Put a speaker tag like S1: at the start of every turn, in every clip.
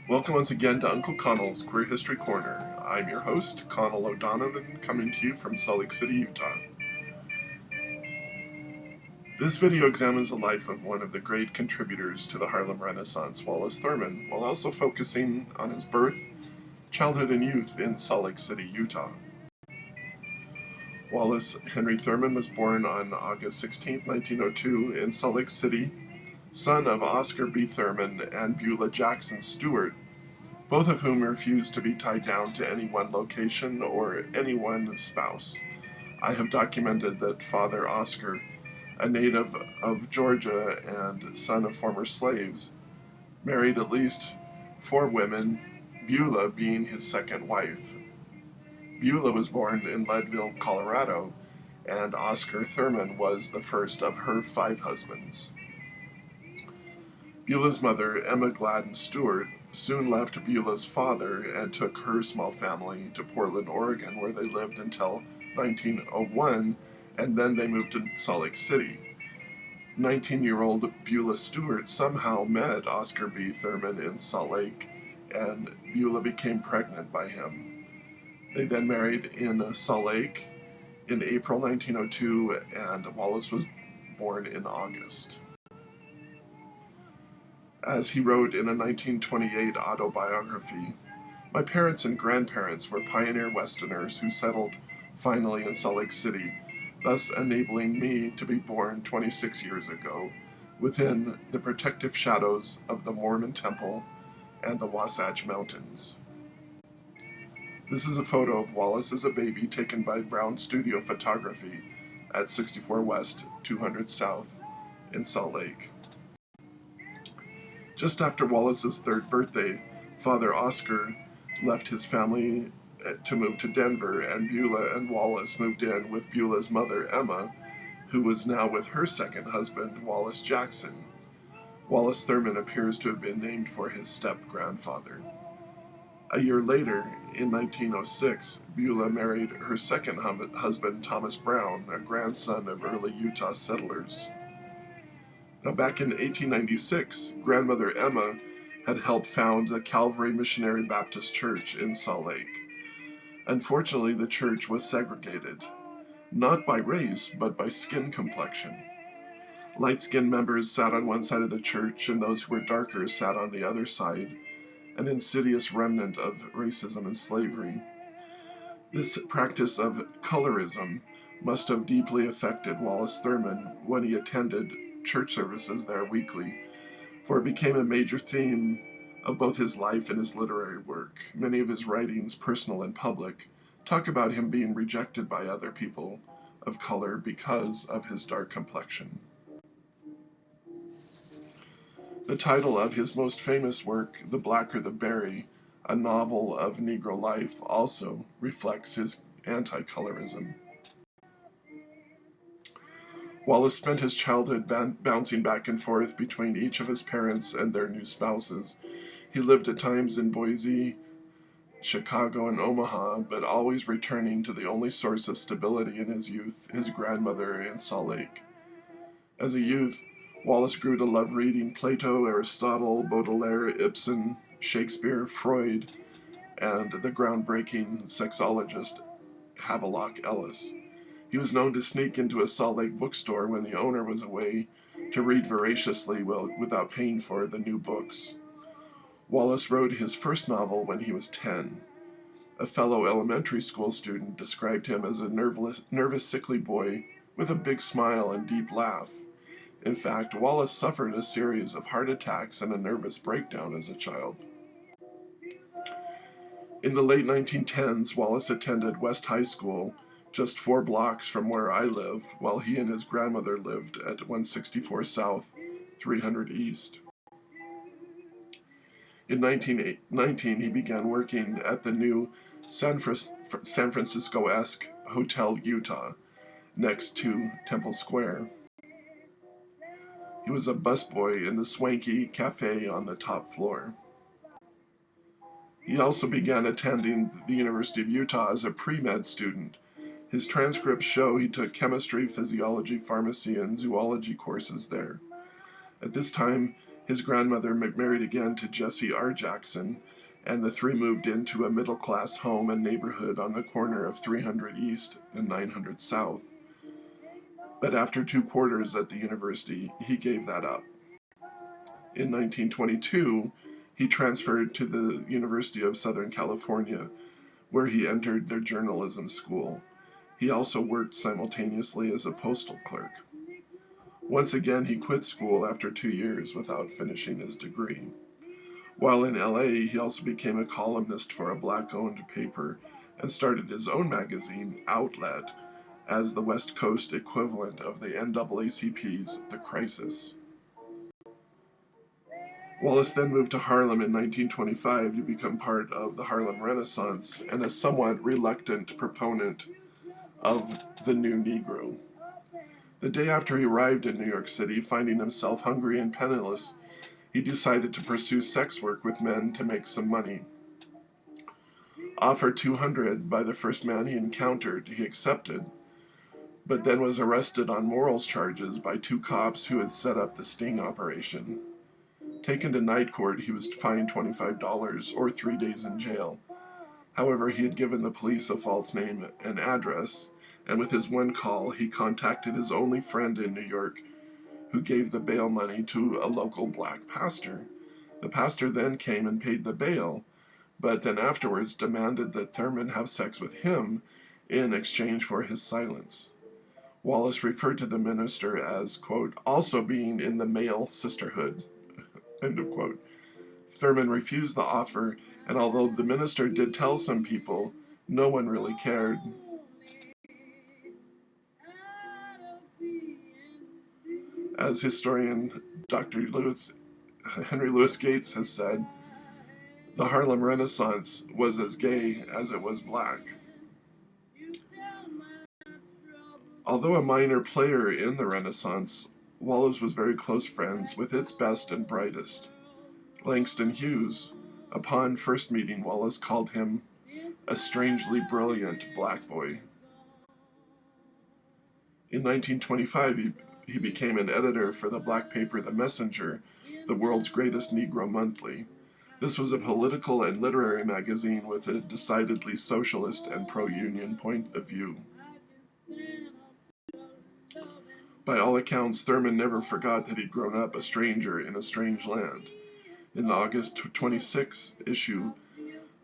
S1: Welcome once again to Uncle Connell's Queer History Corner. I'm your host, Connell O'Donovan, coming to you from Salt Lake City, Utah. This video examines the life of one of the great contributors to the Harlem Renaissance, Wallace Thurman, while also focusing on his birth, childhood, and youth in Salt Lake City, Utah. Wallace Henry Thurman was born on August 16, 1902 in Salt Lake City, son of Oscar B. Thurman and Beulah Jackson Stewart, both of whom refused to be tied down to any one location or any one spouse. I have documented that Father Oscar, a native of Georgia and son of former slaves, married at least 4 women, Beulah being his second wife. Beulah was born in Leadville, Colorado, and Oscar Thurman was the first of her 5 husbands. Beulah's mother, Emma Gladden Stewart, soon left Beulah's father and took her small family to Portland, Oregon, where they lived until 1901, and then they moved to Salt Lake City. 19-year-old Beulah Stewart somehow met Oscar B. Thurman in Salt Lake, and Beulah became pregnant by him. They then married in Salt Lake in April 1902, and Wallace was born in August. As he wrote in a 1928 autobiography, "My parents and grandparents were pioneer Westerners who settled finally in Salt Lake City, thus enabling me to be born 26 years ago within the protective shadows of the Mormon Temple and the Wasatch Mountains." This is a photo of Wallace as a baby taken by Brown Studio Photography at 64 West, 200 South in Salt Lake. Just after Wallace's 3rd birthday, Father Oscar left his family to move to Denver, and Beulah and Wallace moved in with Beulah's mother, Emma, who was now with her second husband, Wallace Jackson. Wallace Thurman appears to have been named for his step-grandfather. A year later, in 1906, Beulah married her second husband, Thomas Brown, a grandson of early Utah settlers. Now, back in 1896, grandmother Emma had helped found the Calvary Missionary Baptist Church in Salt Lake. Unfortunately, the church was segregated, not by race, but by skin complexion. Light-skinned members sat on one side of the church, and those who were darker sat on the other side, an insidious remnant of racism and slavery. This practice of colorism must have deeply affected Wallace Thurman when he attended church services there weekly, for it became a major theme of both his life and his literary work. Many of his writings, personal and public, talk about him being rejected by other people of color because of his dark complexion. The title of his most famous work, The Blacker the Berry, a novel of Negro life, also reflects his anti-colorism. Wallace spent his childhood bouncing back and forth between each of his parents and their new spouses. He lived at times in Boise, Chicago, and Omaha, but always returning to the only source of stability in his youth, his grandmother in Salt Lake. As a youth, Wallace grew to love reading Plato, Aristotle, Baudelaire, Ibsen, Shakespeare, Freud, and the groundbreaking sexologist Havelock Ellis. He was known to sneak into a Salt Lake bookstore when the owner was away to read voraciously without paying for the new books. Wallace wrote his first novel when he was 10. A fellow elementary school student described him as a nervous, sickly boy with a big smile and deep laugh. In fact, Wallace suffered a series of heart attacks and a nervous breakdown as a child. In the late 1910s, Wallace attended West High School, just 4 blocks from where I live, while he and his grandmother lived at 164 South, 300 East. In 1919, he began working at the new San Francisco-esque Hotel Utah, next to Temple Square. He was a busboy in the swanky cafe on the top floor. He also began attending the University of Utah as a pre-med student, His transcripts show he took chemistry, physiology, pharmacy, and zoology courses there. At this time, his grandmother married again to Jesse R. Jackson, and the three moved into a middle-class home and neighborhood on the corner of 300 East and 900 South. But after 2 quarters at the university, he gave that up. In 1922, he transferred to the University of Southern California, where he entered their journalism school. He also worked simultaneously as a postal clerk. Once again, he quit school after 2 years without finishing his degree. While in LA, he also became a columnist for a black-owned paper and started his own magazine, Outlet, as the West Coast equivalent of the NAACP's The Crisis. Wallace then moved to Harlem in 1925 to become part of the Harlem Renaissance and a somewhat reluctant proponent of the new Negro. The day after he arrived in New York City, finding himself hungry and penniless, he decided to pursue sex work with men to make some money. Offered $200 by the first man he encountered, he accepted, but then was arrested on morals charges by 2 cops who had set up the sting operation. Taken to night court, he was fined $25 or 3 days in jail. However, he had given the police a false name and address, and with his one call, he contacted his only friend in New York, who gave the bail money to a local black pastor. The pastor then came and paid the bail, but then afterwards demanded that Thurman have sex with him in exchange for his silence. Wallace referred to the minister as, quote, also being in the male sisterhood, end of quote. Thurman refused the offer, and although the minister did tell some people, no one really cared. As historian Dr. Henry Louis Gates has said, the Harlem Renaissance was as gay as it was black. Although a minor player in the Renaissance, Wallace was very close friends with its best and brightest. Langston Hughes, upon first meeting Wallace, called him a strangely brilliant black boy. In 1925, he became an editor for the black paper The Messenger, the world's greatest Negro monthly. This was a political and literary magazine with a decidedly socialist and pro-union point of view. By all accounts, Thurman never forgot that he'd grown up a stranger in a strange land. In the August 26 issue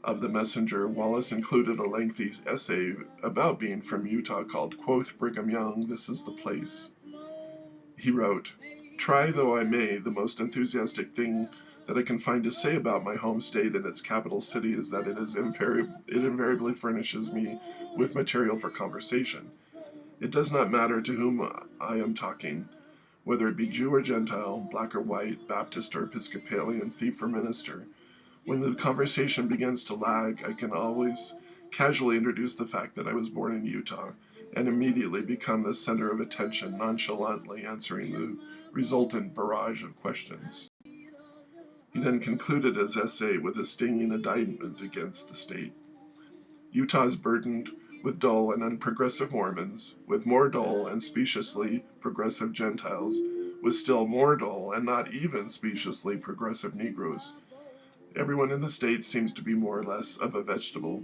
S1: of The Messenger, Wallace included a lengthy essay about being from Utah called, Quoth Brigham Young, This is the Place. He wrote, Try though I may, the most enthusiastic thing that I can find to say about my home state and its capital city is that it invariably furnishes me with material for conversation. It does not matter to whom I am talking, whether it be Jew or Gentile, black or white, Baptist or Episcopalian, thief or minister. When the conversation begins to lag, I can always casually introduce the fact that I was born in Utah and immediately become the center of attention, nonchalantly answering the resultant barrage of questions. He then concluded his essay with a stinging indictment against the state. Utah is burdened with dull and unprogressive Mormons, with more dull and speciously progressive Gentiles, with still more dull and not even speciously progressive Negroes. Everyone in the state seems to be more or less of a vegetable,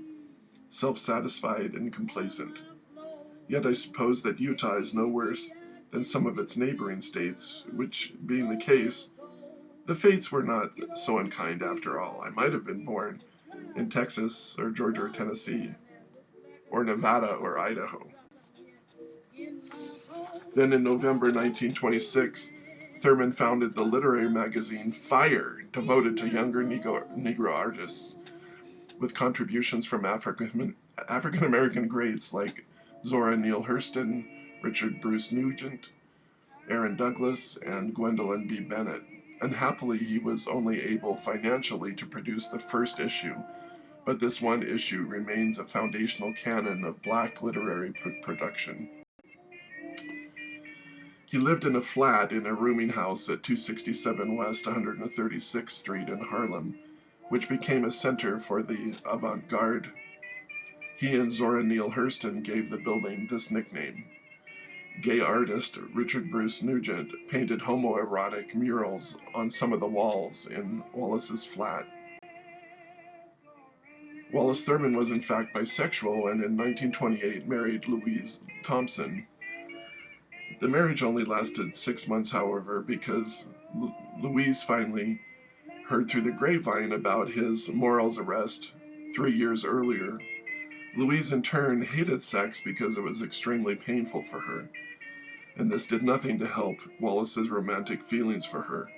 S1: self-satisfied and complacent. Yet I suppose that Utah is no worse than some of its neighboring states, which, being the case, the fates were not so unkind after all. I might have been born in Texas or Georgia or Tennessee, or Nevada or Idaho. Then in November 1926, Thurman founded the literary magazine Fire, devoted to younger Negro artists, with contributions from African-American greats like Zora Neale Hurston, Richard Bruce Nugent, Aaron Douglas, and Gwendolyn B. Bennett. Unhappily, he was only able financially to produce the first issue, but this one issue remains a foundational canon of black literary production. He lived in a flat in a rooming house at 267 West 136th Street in Harlem, which became a center for the avant-garde. He and Zora Neale Hurston gave the building this nickname. Gay artist Richard Bruce Nugent painted homoerotic murals on some of the walls in Wallace's flat. Wallace Thurman was in fact bisexual and in 1928 married Louise Thompson. The marriage only lasted 6 months, however, because Louise finally heard through the grapevine about his morals arrest 3 years earlier. Louise in turn hated sex because it was extremely painful for her, and this did nothing to help Wallace's romantic feelings for her.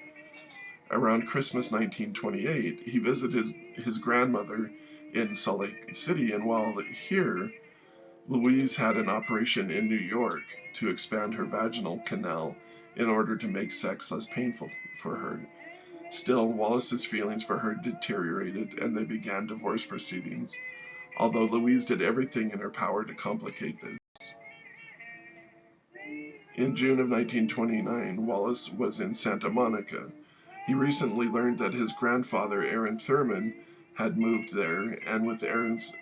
S1: Around Christmas 1928, he visited his grandmother in Salt Lake City, and while here, Louise had an operation in New York to expand her vaginal canal in order to make sex less painful for her. Still, Wallace's feelings for her deteriorated, and they began divorce proceedings, although Louise did everything in her power to complicate this. In June of 1929, Wallace was in Santa Monica. He recently learned that his grandfather, Aaron Thurman, had moved there, and with Aaron's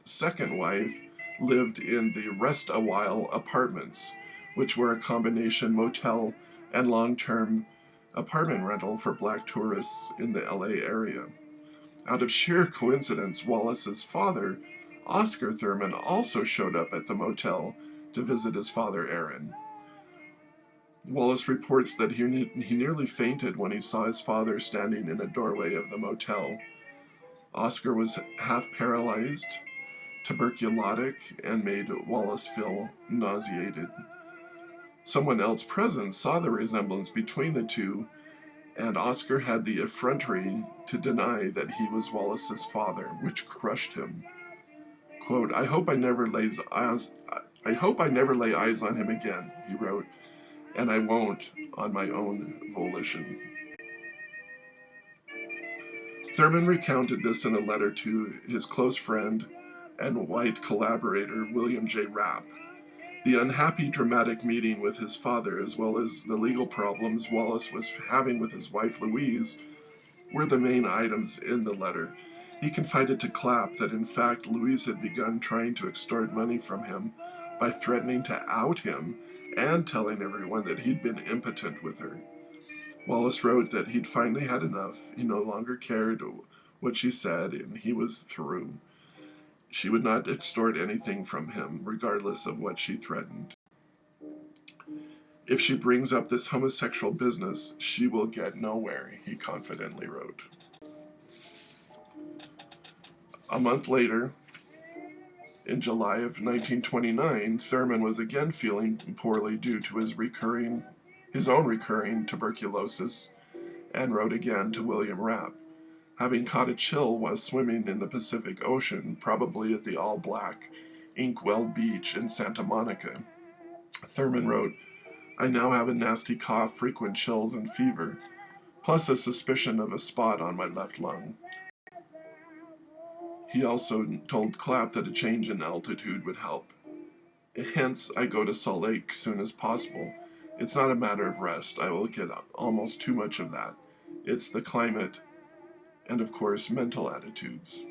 S1: second wife, lived in the Rest a While apartments, which were a combination motel and long-term apartment rental for black tourists in the LA area. Out of sheer coincidence, Wallace's father, Oscar Thurman, also showed up at the motel to visit his father, Aaron. Wallace reports that he nearly fainted when he saw his father standing in a doorway of the motel. Oscar was half paralyzed, tuberculotic, and made Wallace feel nauseated. Someone else present saw the resemblance between the two, and Oscar had the effrontery to deny that he was Wallace's father, which crushed him. Quote, I hope I never lay eyes on him again, he wrote, and I won't on my own volition. Thurman recounted this in a letter to his close friend and white collaborator, William J. Rapp. The unhappy, dramatic meeting with his father, as well as the legal problems Wallace was having with his wife, Louise, were the main items in the letter. He confided to Clapp that, in fact, Louise had begun trying to extort money from him by threatening to out him and telling everyone that he'd been impotent with her. Wallace wrote that he'd finally had enough. He no longer cared what she said, and he was through. She would not extort anything from him, regardless of what she threatened. If she brings up this homosexual business, she will get nowhere, he confidently wrote. A month later, in July of 1929, Thurman was again feeling poorly due to his own recurring tuberculosis, and wrote again to William Rapp. Having caught a chill while swimming in the Pacific Ocean, probably at the all-black Inkwell Beach in Santa Monica, Thurman wrote, I now have a nasty cough, frequent chills, and fever, plus a suspicion of a spot on my left lung. He also told Clapp that a change in altitude would help. Hence, I go to Salt Lake soon as possible. It's not a matter of rest. I will get almost too much of that. It's the climate and, of course, mental attitudes.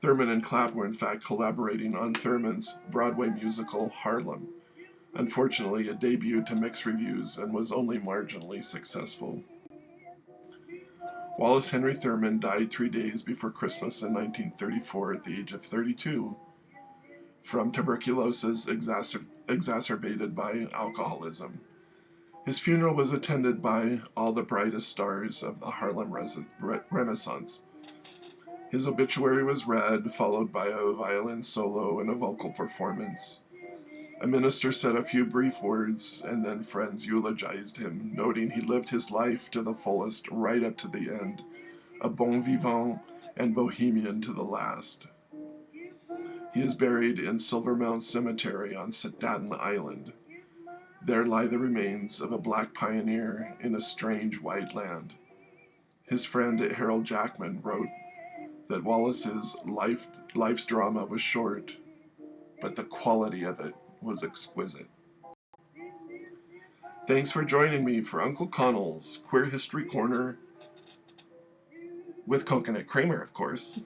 S1: Thurman and Clapp were in fact collaborating on Thurman's Broadway musical Harlem. Unfortunately, it debuted to mixed reviews and was only marginally successful. Wallace Henry Thurman died 3 days before Christmas in 1934 at the age of 32 from tuberculosis exacerbated by alcoholism. His funeral was attended by all the brightest stars of the Harlem Renaissance. His obituary was read, followed by a violin solo and a vocal performance. A minister said a few brief words, and then friends eulogized him, noting he lived his life to the fullest right up to the end, a bon vivant and bohemian to the last. He is buried in Silvermount Cemetery on Staten Island. There lie the remains of a black pioneer in a strange white land. His friend Harold Jackman wrote that Wallace's life's drama was short, but the quality of it was exquisite. Thanks for joining me for Uncle Connell's Queer History Corner with Coconut Kramer, of course.